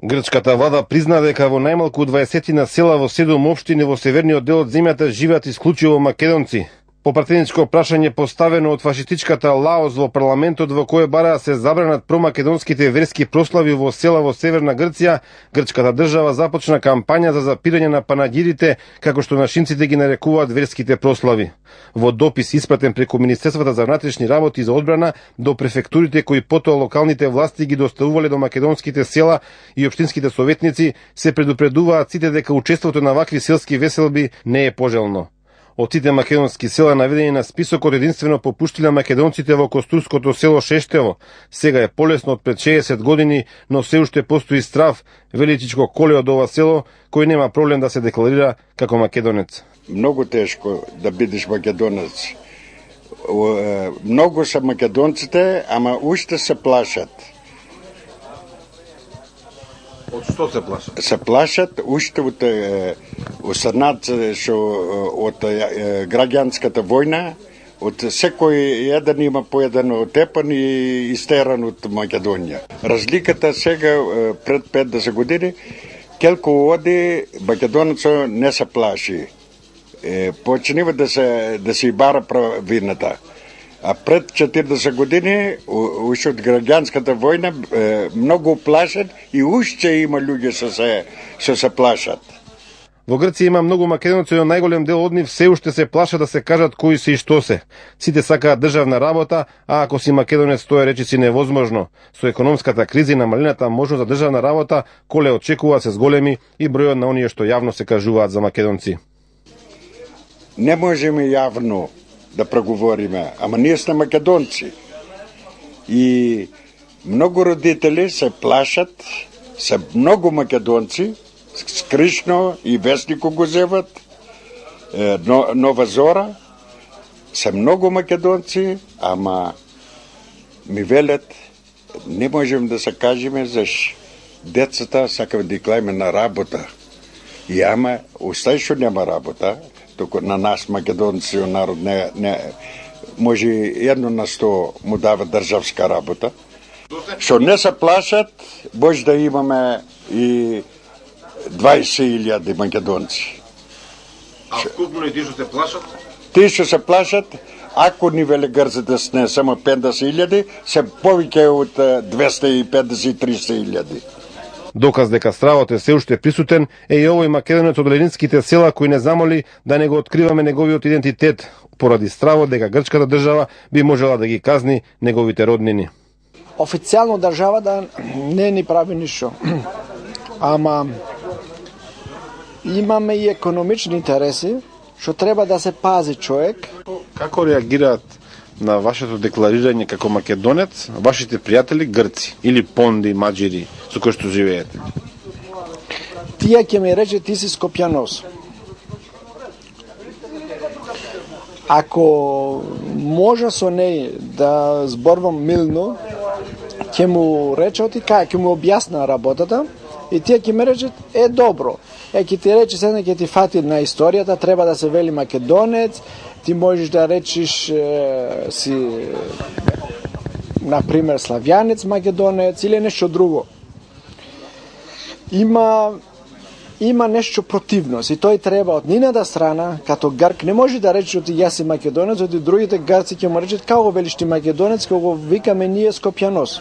Грчката влада призна дека во најмалку 20 села во 7 општини во северниот дел од земјата живеат исклучиво македонци. По пратеничко прашање поставено од фашистичката Лаос во парламентот во кое бара се забранат промакедонските верски прослави во села во Северна Грција, грчката држава започна кампања за запирање на панагирите, како што нашинците ги нарекуваат верските прослави. Во допис испратен преку Министерството за внатрешни работи и за одбрана до префектурите кои потоа локалните власти ги доставувале до македонските села и општинските советници, се предупредуваат сите дека учеството на вакви селски веселби не е пожелно. Од сите македонски села наведени на списокот единствено попуштиле македонците во костурското село Шештево. Сега е полесно од пред 60 години, но се уште постои страв, вели Чичко Коле од ова село, кој нема проблем да се декларира како македонец. Многу тешко да бидеш македонец. Многу се македонците, ама уште се плашат. Од што се плашат? Се плашат уште од осрнат од граѓанската војна, од секој еден има по еден отепан и истеран од Македонија. Разликата сега пред 50 години, келко оди македонецо не се плаши. Почнува да се бара правината. А пред 40 години, уште од граѓанската војна, многу плашат и уште има луѓе што се плашат. Во Грција има многу македонци, но најголем дел од нив се уште се плашат да се кажат кои се и што се. Сите сакаат државна работа, а ако си македонец тоа е речиси невозможно. Со економската криза и намалената можност за државна работа, Коле очекува се зголеми и бројот на оние што јавно се кажуваат за македонци. Не можеме јавно да проговориме, ама ние сме македонци. И многу родители се плашат, се многу македонци, скришно и вестнико го зеват, Нова Зора, се многу македонци, ама ми велят, не можем да се кажеме, заш децата сакаме да иклајме на работа. И ама, остај што нема работа, туку на нас македонци народ не може 1% му дава државска работа. Што не се плашат, може да имаме и 20.000 македонци. А вкупно и ти што се плашат? Ти што се плашат, ако ни веле грците сне само 50.000, се повеќе од 250-300.000. Доказ дека стравот е се уште присутен е и овој македонец од ленинските села кој не замоли да не го откриваме неговиот идентитет, поради стравот дека грчката држава би можела да ги казни неговите роднини. Официјално државата не ни прави ништо. Ама имаме и економични интереси, што треба да се пази човек. Како реагираат на вашето декларирање како македонец вашите пријатели грци или понди, маџири со кои што живеете? Тие ќе ми рече ти си скопјанос. Ако може со неј да зборувам милно, ќе му рече ќе му објасна работата и тие ќе ми речат добро. Ќе ти рече седне ќе ти фати на историјата, треба да се вели македонец, ти можеш да речиш си например славјанец, македонец или нешто друго. Има нешто противност и тој треба од нината страна, като грк, не може да рече ти јас си македонец, од другите грци ќе му речат како велиш ти македонец, кога викаме ние скопјанос.